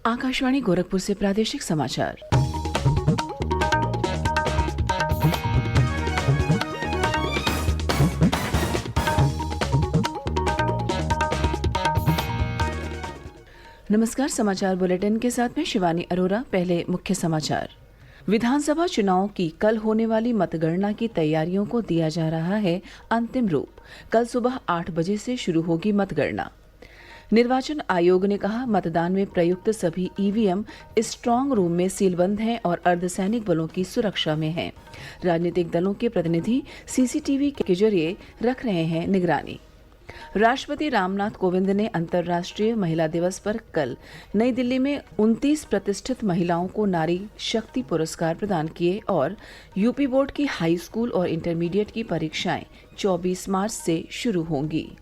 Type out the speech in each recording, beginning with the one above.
आकाशवाणी गोरखपुर से प्रादेशिक समाचार। नमस्कार, समाचार बुलेटिन के साथ में शिवानी अरोरा। पहले मुख्य समाचार। विधानसभा चुनाव की कल होने वाली मतगणना की तैयारियों को दिया जा रहा है अंतिम रूप। कल सुबह 8 बजे से शुरू होगी मतगणना। निर्वाचन आयोग ने कहा, मतदान में प्रयुक्त सभी ईवीएम स्ट्रांग रूम में सीलबंद हैं और अर्धसैनिक बलों की सुरक्षा में हैं। राजनीतिक दलों के प्रतिनिधि सीसीटीवी के जरिए रख रहे हैं निगरानी। राष्ट्रपति रामनाथ कोविंद ने अंतर्राष्ट्रीय महिला दिवस पर कल नई दिल्ली में 29 प्रतिष्ठित महिलाओं को नारी शक्ति पुरस्कार प्रदान किए और यूपी बोर्ड की हाई स्कूल और इंटरमीडिएट की परीक्षाएं 24 मार्च से शुरू होंगी।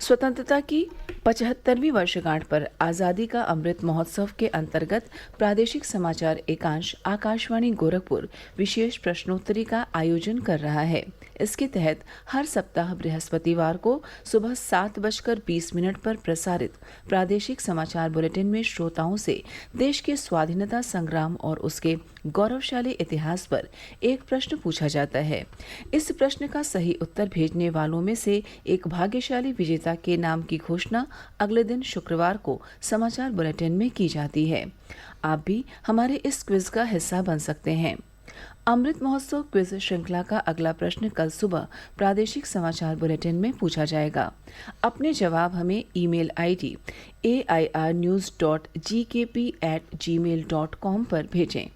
स्वतंत्रता की 75वीं वर्षगांठ पर आज़ादी का अमृत महोत्सव के अंतर्गत प्रादेशिक समाचार एकांश आकाशवाणी गोरखपुर विशेष प्रश्नोत्तरी का आयोजन कर रहा है। इसके तहत हर सप्ताह बृहस्पतिवार को सुबह 7:20 पर प्रसारित प्रादेशिक समाचार बुलेटिन में श्रोताओं से देश के स्वाधीनता संग्राम और उसके गौरवशाली इतिहास पर एक प्रश्न पूछा जाता है। इस प्रश्न का सही उत्तर भेजने वालों में से एक भाग्यशाली विजेता के नाम की घोषणा अगले दिन शुक्रवार को समाचार बुलेटिन में की जाती है। आप भी हमारे इस क्विज का हिस्सा बन सकते हैं। अमृत महोत्सव क्विज श्रृंखला का अगला प्रश्न कल सुबह प्रादेशिक समाचार बुलेटिन में पूछा जाएगा। अपने जवाब हमें ईमेल आईडी airnews.gkp@gmail.com पर भेजें।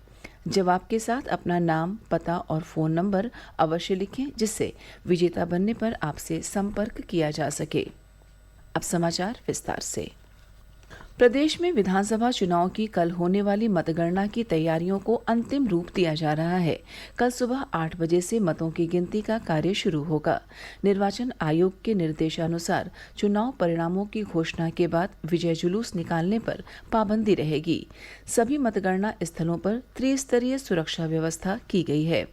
जवाब के साथ अपना नाम, पता और फोन नंबर अवश्य लिखें, जिससे विजेता बनने पर आपसे संपर्क किया जा सके। अब समाचार विस्तार से। प्रदेश में विधानसभा चुनाव की कल होने वाली मतगणना की तैयारियों को अंतिम रूप दिया जा रहा है। कल सुबह 8 बजे से मतों की गिनती का कार्य शुरू होगा। निर्वाचन आयोग के निर्देशानुसार चुनाव परिणामों की घोषणा के बाद विजय जुलूस निकालने पर पाबंदी रहेगी। सभी मतगणना स्थलों पर त्रिस्तरीय सुरक्षा व्यवस्था की गई है।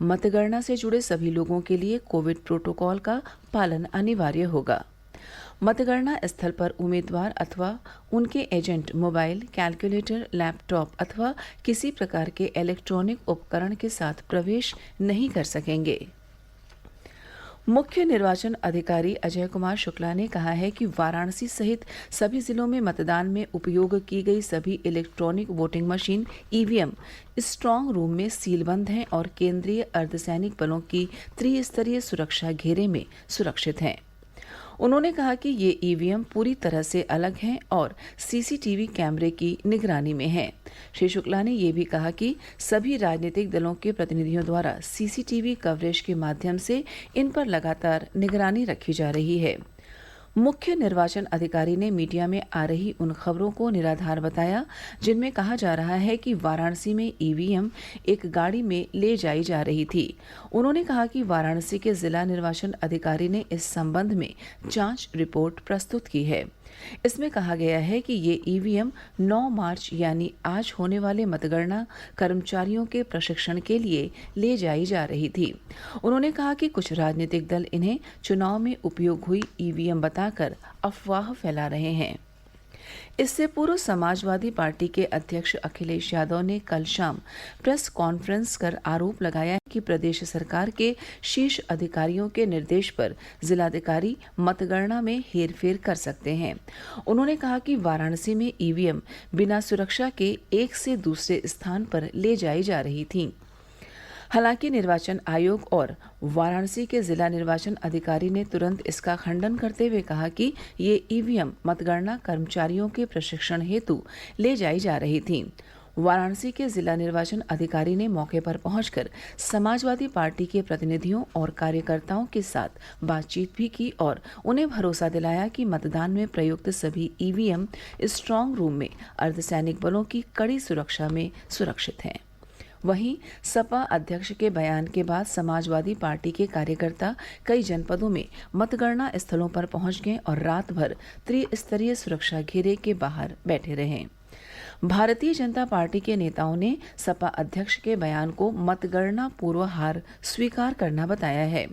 मतगणना से जुड़े सभी लोगों के लिए कोविड प्रोटोकॉल का पालन अनिवार्य होगा। मतगणना स्थल पर उम्मीदवार अथवा उनके एजेंट मोबाइल, कैलकुलेटर, लैपटॉप अथवा किसी प्रकार के इलेक्ट्रॉनिक उपकरण के साथ प्रवेश नहीं कर सकेंगे। मुख्य निर्वाचन अधिकारी अजय कुमार शुक्ला ने कहा है कि वाराणसी सहित सभी जिलों में मतदान में उपयोग की गई सभी electronic voting machine EVM strong room में सीलबंद हैं और केंद्रीय अर्धसैनिक बलों की त्रिस्तरीय सुरक्षा घेरे में सुरक्षित हैं। उन्होंने कहा कि ये ईवीएम पूरी तरह से अलग हैं और सीसीटीवी कैमरे की निगरानी में हैं। श्री शुक्ला ने ये भी कहा कि सभी राजनीतिक दलों के प्रतिनिधियों द्वारा सीसीटीवी कवरेज के माध्यम से इन पर लगातार निगरानी रखी जा रही है। मुख्य निर्वाचन अधिकारी ने मीडिया में आ रही उन खबरों को निराधार बताया जिनमें कहा जा रहा है कि वाराणसी में ईवीएम एक गाड़ी में ले जाई जा रही थी। उन्होंने कहा कि वाराणसी के जिला निर्वाचन अधिकारी ने इस संबंध में जांच रिपोर्ट प्रस्तुत की है। इसमें कहा गया है कि ये ईवीएम 9 मार्च यानी आज होने वाले मतगणना कर्मचारियों के प्रशिक्षण के लिए ले जाई जा रही थी। उन्होंने कहा कि कुछ राजनीतिक दल इन्हें चुनाव में उपयोग हुई ईवीएम बताकर अफवाह फैला रहे हैं। इससे पूर्व समाजवादी पार्टी के अध्यक्ष अखिलेश यादव ने कल शाम प्रेस कॉन्फ्रेंस कर आरोप लगाया कि प्रदेश सरकार के शीर्ष अधिकारियों के निर्देश पर जिलाधिकारी मतगणना में हेरफेर कर सकते हैं। उन्होंने कहा कि वाराणसी में ईवीएम बिना सुरक्षा के एक से दूसरे स्थान पर ले जाई जा रही थी। हालांकि निर्वाचन आयोग और वाराणसी के जिला निर्वाचन अधिकारी ने तुरंत इसका खंडन करते हुए कहा कि ये ईवीएम मतगणना कर्मचारियों के प्रशिक्षण हेतु ले जाई जा रही थी। वाराणसी के जिला निर्वाचन अधिकारी ने मौके पर पहुंचकर समाजवादी पार्टी के प्रतिनिधियों और कार्यकर्ताओं के साथ बातचीत भी की और उन्हें भरोसा दिलाया कि मतदान में प्रयुक्त सभी ईवीएम स्ट्रांग रूम में अर्धसैनिक बलों की कड़ी सुरक्षा में सुरक्षित हैं। वहीं सपा अध्यक्ष के बयान के बाद समाजवादी पार्टी के कार्यकर्ता कई जनपदों में मतगणना स्थलों पर पहुंच गए और रात भर त्रिस्तरीय सुरक्षा घेरे के बाहर बैठे रहे। भारतीय जनता पार्टी के नेताओं ने सपा अध्यक्ष के बयान को मतगणना पूर्व हार स्वीकार करना बताया है।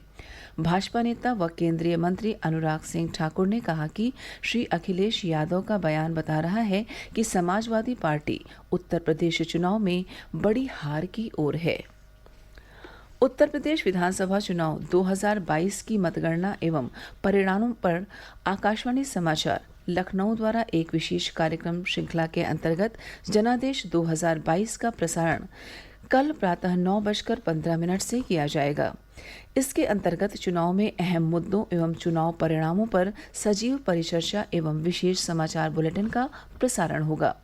भाजपा नेता व केंद्रीय मंत्री अनुराग सिंह ठाकुर ने कहा कि श्री अखिलेश यादव का बयान बता रहा है कि समाजवादी पार्टी उत्तर प्रदेश चुनाव में बड़ी हार की ओर है। उत्तर प्रदेश विधानसभा चुनाव 2022 की मतगणना एवं परिणामों पर आकाशवाणी समाचार लखनऊ द्वारा एक विशेष कार्यक्रम श्रृंखला के अंतर्गत जनादेश 2022 का प्रसारण कल प्रातः 9:15 से किया जाएगा। इसके अंतर्गत चुनाव में अहम मुद्दों एवं चुनाव परिणामों पर सजीव परिचर्चा एवं विशेष समाचार बुलेटिन का प्रसारण होगा।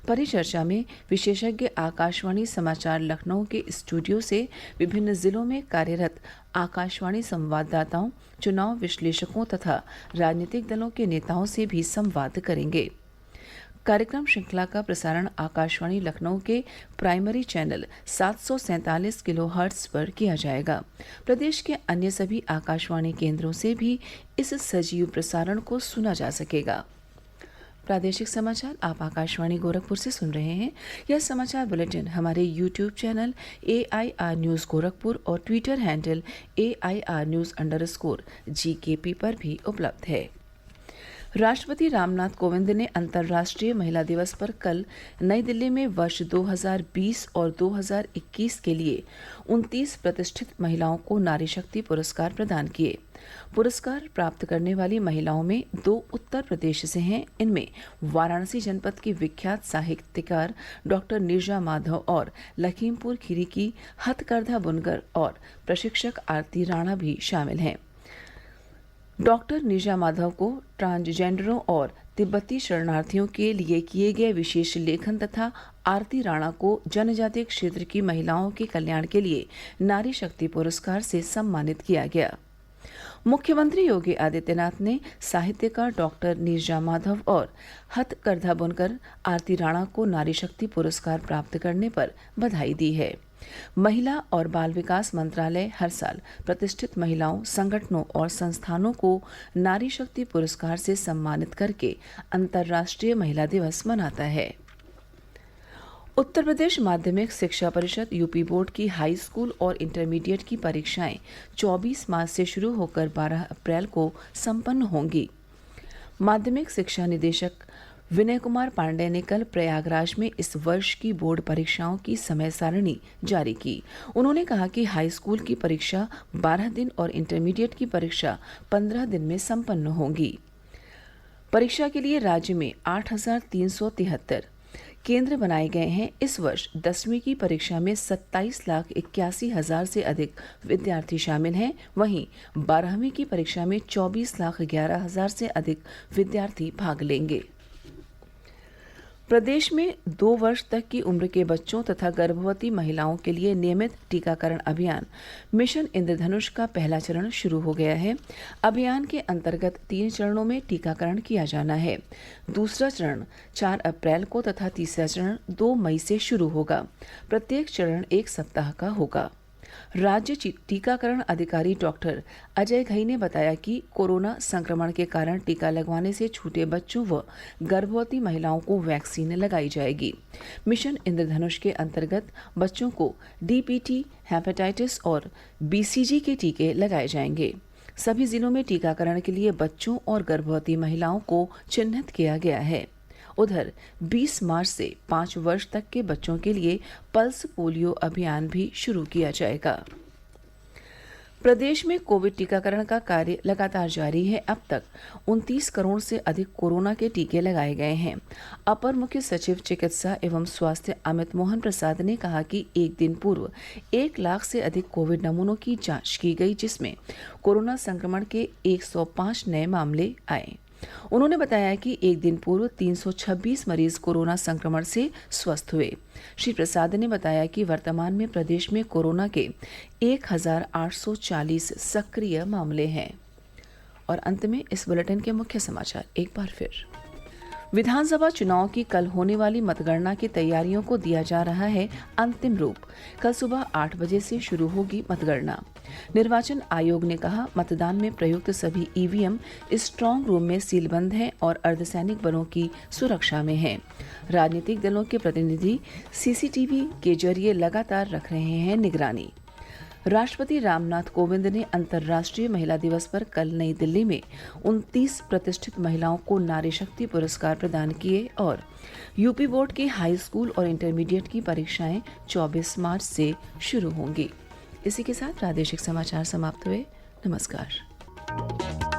परिचर्चा में विशेषज्ञ आकाशवाणी समाचार लखनऊ के स्टूडियो से विभिन्न जिलों में कार्यरत आकाशवाणी संवाददाताओं, चुनाव विश्लेषकों तथा राजनीतिक दलों के नेताओं से भी संवाद करेंगे। कार्यक्रम श्रृंखला का प्रसारण आकाशवाणी लखनऊ के प्राइमरी चैनल 747 किलोहर्ट्ज पर किया जाएगा। प्रदेश के अन्य सभी आकाशवाणी केंद्रों से भी इस सजीव प्रसारण को सुना जा सकेगा। प्रादेशिक समाचार आप आकाशवाणी गोरखपुर से सुन रहे हैं। यह समाचार बुलेटिन हमारे YouTube channel AIR news Gorakhpur और ट्विटर हैंडल AIR न्यूज़_GKP पर भी उपलब्ध है। राष्ट्रपति रामनाथ कोविंद ने अंतर्राष्ट्रीय महिला दिवस पर कल नई दिल्ली में वर्ष 2020 और 2021 के लिए 29 प्रतिष्ठित महिलाओं को नारी शक्ति पुरस्कार प्रदान किए। पुरस्कार प्राप्त करने वाली महिलाओं में 2 उत्तर प्रदेश से हैं। इनमें वाराणसी जनपद की विख्यात साहित्यकार डॉक्टर नीरजा माधव और लखीमपुर खीरी की हथकरघा बुनकर और प्रशिक्षक आरती राणा भी शामिल हैं। डॉक्टर नीरजा माधव को ट्रांसजेंडरों और तिब्बती शरणार्थियों के लिए किए गए विशेष लेखन तथा आरती राणा को जनजातीय क्षेत्र की महिलाओं के कल्याण के लिए नारी शक्ति पुरस्कार से सम्मानित किया गया। मुख्यमंत्री योगी आदित्यनाथ ने साहित्यकार डॉक्टर नीरजा माधव और हथकरघा बुनकर आरती राणा को नारी शक्ति पुरस्कार प्राप्त करने पर बधाई दी है। महिला और बाल विकास मंत्रालय हर साल प्रतिष्ठित महिलाओं, संगठनों और संस्थानों को नारी शक्ति पुरस्कार से सम्मानित करके अंतर्राष्ट्रीय महिला दिवस मनाता है। उत्तर प्रदेश माध्यमिक शिक्षा परिषद यूपी बोर्ड की हाई स्कूल और इंटरमीडिएट की परीक्षाएं 24 मार्च से शुरू होकर 12 अप्रैल को संपन्न होंगी। माध्यमिक शिक्षा निदेशक विनय कुमार पांडे ने कल प्रयागराज में इस वर्ष की बोर्ड परीक्षाओं की समय सारणी जारी की। उन्होंने कहा कि हाई स्कूल की परीक्षा 12 दिन और इंटरमीडिएट की परीक्षा 15 दिन में संपन्न होंगी। परीक्षा के लिए राज्य में 8,373 केंद्र बनाए गए हैं। इस वर्ष 10वीं की परीक्षा में 27,81,000 से अधिक विद्यार्थी शामिल हैं। वहीं 12वीं की परीक्षा में 24,11,000 से अधिक विद्यार्थी भाग लेंगे। प्रदेश में 2 वर्ष तक की उम्र के बच्चों तथा गर्भवती महिलाओं के लिए नियमित टीकाकरण अभियान मिशन इंद्रधनुष का पहला चरण शुरू हो गया है। अभियान के अंतर्गत 3 चरणों में टीकाकरण किया जाना है। दूसरा चरण 4 अप्रैल को तथा तीसरा चरण 2 मई से शुरू होगा। प्रत्येक चरण 1 सप्ताह का होगा। राज्य टीकाकरण अधिकारी डॉक्टर अजय घई ने बताया कि कोरोना संक्रमण के कारण टीका लगवाने से छूटे बच्चों व गर्भवती महिलाओं को वैक्सीन लगाई जाएगी। मिशन इंद्रधनुष के अंतर्गत बच्चों को DPT, हेपेटाइटिस और BCG के टीके लगाए जाएंगे। सभी जिलों में टीकाकरण के लिए बच्चों और गर्भवती महिलाओं को चिन्हित किया गया है। उधर 20 मार्च से 5 वर्ष तक के बच्चों के लिए पल्स पोलियो अभियान भी शुरू किया जाएगा। प्रदेश में कोविड टीकाकरण का कार्य लगातार जारी है। अब तक 29 करोड़ से अधिक कोरोना के टीके लगाए गए हैं। अपर मुख्य सचिव चिकित्सा एवं स्वास्थ्य अमित मोहन प्रसाद ने कहा कि एक दिन पूर्व 1 लाख से अधिक कोविड नमूनों की जांच की गई, जिसमें कोरोना संक्रमण के 105 नए मामले आए। उन्होंने बताया कि एक दिन पूर्व 326 मरीज कोरोना संक्रमण से स्वस्थ हुए। श्री प्रसाद ने बताया कि वर्तमान में प्रदेश में कोरोना के 1,840 सक्रिय मामले हैं। और अंत में इस बुलेटिन के मुख्य समाचार एक बार फिर। विधानसभा चुनाव की कल होने वाली मतगणना की तैयारियों को दिया जा रहा है अंतिम रूप। कल सुबह 8 बजे से शुरू होगी मतगणना। निर्वाचन आयोग ने कहा, मतदान में प्रयुक्त सभी EVM स्ट्रांग रूम में सीलबंद हैं और अर्धसैनिक बलों की सुरक्षा में हैं। राजनीतिक दलों के प्रतिनिधि CCTV के जरिए लगातार रख रहे हैं निगरानी। राष्ट्रपति रामनाथ कोविंद ने अंतर्राष्ट्रीय महिला दिवस पर कल नई दिल्ली में 29 प्रतिष्ठित महिलाओं को नारी शक्ति पुरस्कार प्रदान किए और यूपी बोर्ड की हाई स्कूल और इंटरमीडिएट की परीक्षाएं 24 मार्च से शुरू होंगी। इसी के साथ प्रादेशिक समाचार समाप्त हुए। नमस्कार।